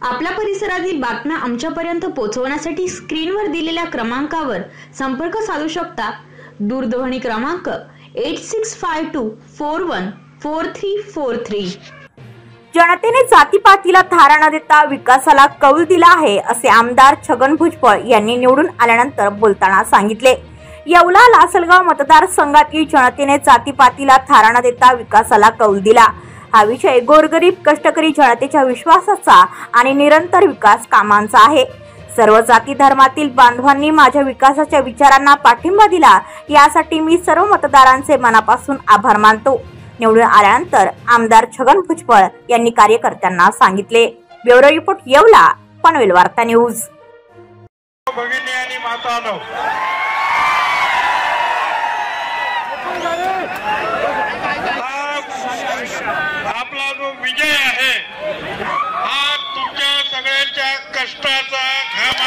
आपल्या परिसरातील बातम्या आमच्यापर्यंत पोहोचवण्यासाठी स्क्रीनवर दिलेल्या क्रमांकावर संपर्क साधू शकता। दूरध्वनी क्रमांक 8652414343। जनतेने जातीपातीला थारा न देता विकासाला कौल दिला आहे असे आमदार छगन भुजबळ यांनी निवडून आल्यानंतर बोलताना सांगितले। येवला लासलगाव मतदारसंघातील जनतेने जातीपातीला थारा न देता विकासाला कौल दिला। हा विषय गोरगरीब कष्टकरी जनतेच्या विश्वासाचा आणि निरंतर विकास कामांचा आहे। सर्व जाती धर्मातील बांधवांनी माझ्या विकासाच्या विचारांना पाठिंबा दिला, यासाठी मी सर्व मतदारांचे मनापासून आभार मानतो। निवडून आल्यानंतर आमदार छगन भुजबळ यांनी कार्यकर्त्यांना सांगितले। ब्युरो रिपोर्ट येवला, पनवेल वार्ता न्यूज। भगिनी आणि मातांनो, आपला जो विजय आहे हा तुमच्या सगळ्यांच्या कष्टाचा घाम